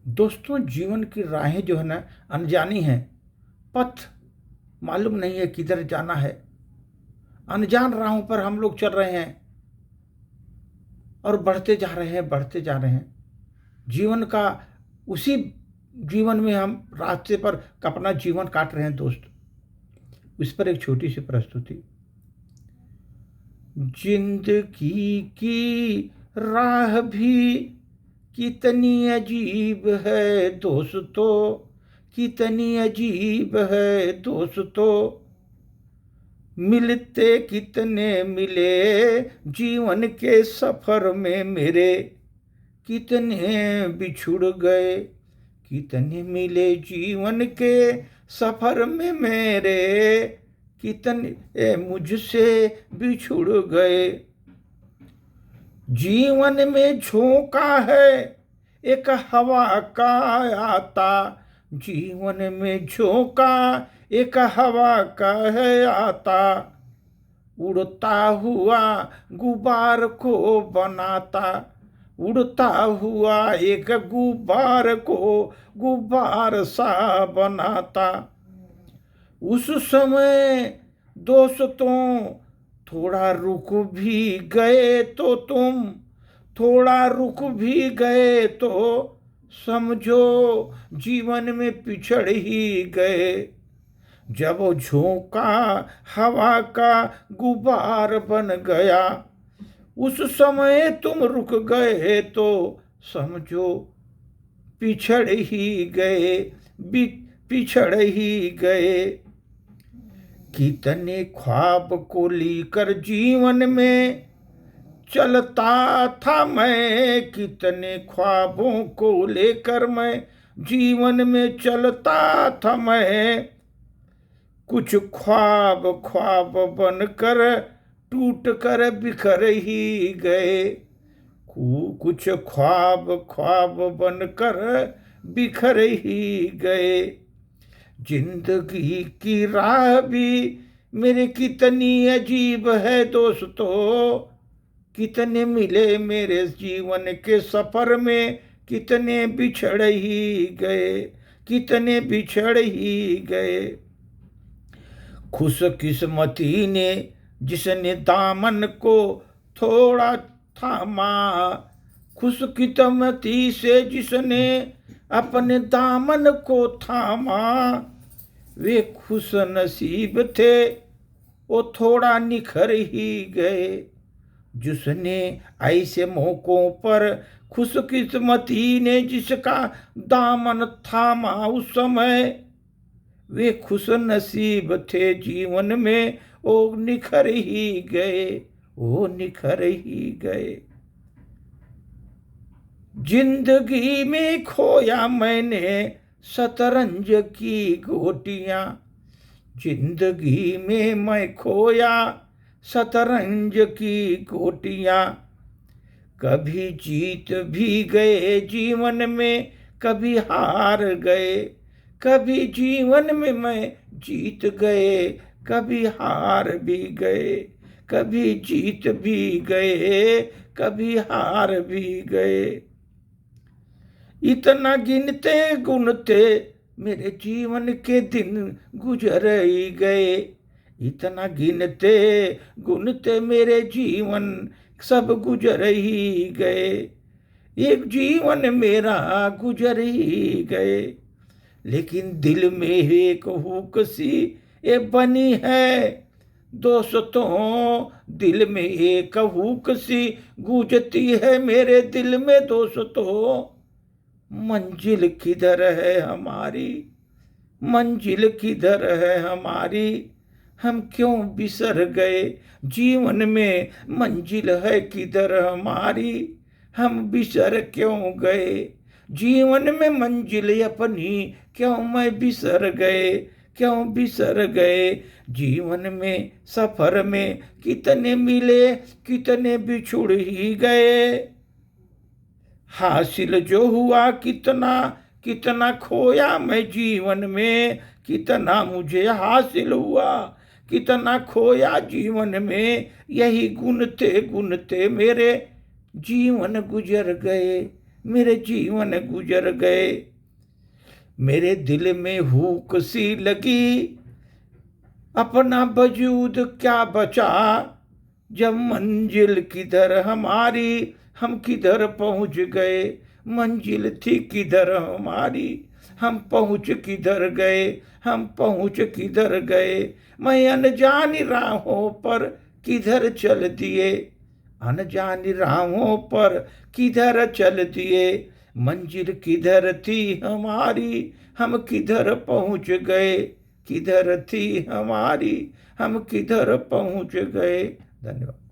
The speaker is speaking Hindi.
दोस्तों, जीवन की राहें जो है ना अनजानी हैं। पथ मालूम नहीं है किधर जाना है। अनजान राहों पर हम लोग चल रहे हैं और बढ़ते जा रहे हैं, बढ़ते जा रहे हैं। जीवन का उसी जीवन में हम रास्ते पर अपना जीवन काट रहे हैं दोस्त। इस पर एक छोटी सी प्रस्तुति। जिंदगी की राह भी कितनी अजीब है दोस्तों, कितनी अजीब है दोस्तों। मिलते कितने मिले जीवन के सफर में मेरे, कितने बिछुड़ गए। कितने मिले जीवन के सफर में मेरे, कितने मुझसे बिछुड़ गए। जीवन में झोंका है एक हवा का आता, जीवन में झोंका एक हवा का है आता। उड़ता हुआ गुब्बार को बनाता, उड़ता हुआ एक गुब्बार को गुब्बार सा बनाता। उस समय दोस्तों थोड़ा रुक भी गए तो तुम, थोड़ा रुक भी गए तो समझो जीवन में पिछड़ ही गए। जब झोंका हवा का गुब्बार बन गया, उस समय तुम रुक गए तो समझो पिछड़ ही गए, पिछड़ ही गए। कितने ख्वाब को लेकर जीवन में चलता था मैं, कितने ख्वाबों को लेकर मैं जीवन में चलता था मैं। कुछ ख्वाब ख्वाब बनकर टूट कर बिखर ही गए, कुछ ख्वाब ख्वाब बनकर बिखर ही गए। जिंदगी की राह भी मेरे कितनी अजीब है दोस्तों, कितने मिले मेरे जीवन के सफर में, कितने बिछड़ ही गए, कितने बिछड़ ही गए। खुशकिस्मती ने जिसने दामन को थोड़ा थामा, खुशकिस्मती से जिसने अपने दामन को थामा, वे खुश नसीब थे वो थोड़ा निखर ही गए। जिसने ऐसे मौकों पर खुशकिस्मती ने जिसका दामन थामा, उस समय वे खुश नसीब थे जीवन में, वो निखर ही गए, वो निखर ही गए। जिंदगी में खोया मैंने शतरंज की गोटियां, जिंदगी में मैं खोया शतरंज की गोटियां। कभी जीत भी गए जीवन में, कभी हार गए, कभी जीवन में मैं जीत गए, कभी हार भी गए, कभी जीत भी गए, कभी हार भी गए। इतना गिनते गुनते मेरे जीवन के दिन गुजर ही गए, इतना गिनते गुनते मेरे जीवन सब गुजर ही गए। एक जीवन मेरा गुजर ही गए, लेकिन दिल में एक हुक सी ये बनी है दोस्तों, दिल में एक हुक सी गूंजती है मेरे दिल में दोस्तों। मंजिल किधर है हमारी, मंजिल किधर है हमारी, हम क्यों बिसर गए। जीवन में मंजिल है किधर हमारी, हम बिसर क्यों गए। जीवन में मंजिल अपनी क्यों मैं बिसर गए, क्यों बिसर गए। जीवन में सफर में कितने मिले, कितने बिछुड़ ही गए। हासिल जो हुआ कितना, कितना खोया मैं जीवन में, कितना मुझे हासिल हुआ, कितना खोया जीवन में। यही गुनते गुनते मेरे जीवन गुजर गए, मेरे जीवन गुजर गए। मेरे दिल में हुक सी लगी, अपना वजूद क्या बचा, जब मंजिल किधर हमारी, हम किधर पहुंच गए। मंजिल थी किधर हमारी, हम पहुंच किधर गए, हम पहुंच किधर गए। मैं अनजानी राहों पर किधर चल दिए, अनजानी राहों पर किधर चल दिए। मंजिल किधर थी हमारी, हम किधर पहुंच गए, किधर थी हमारी, हम किधर पहुंच गए। धन्यवाद।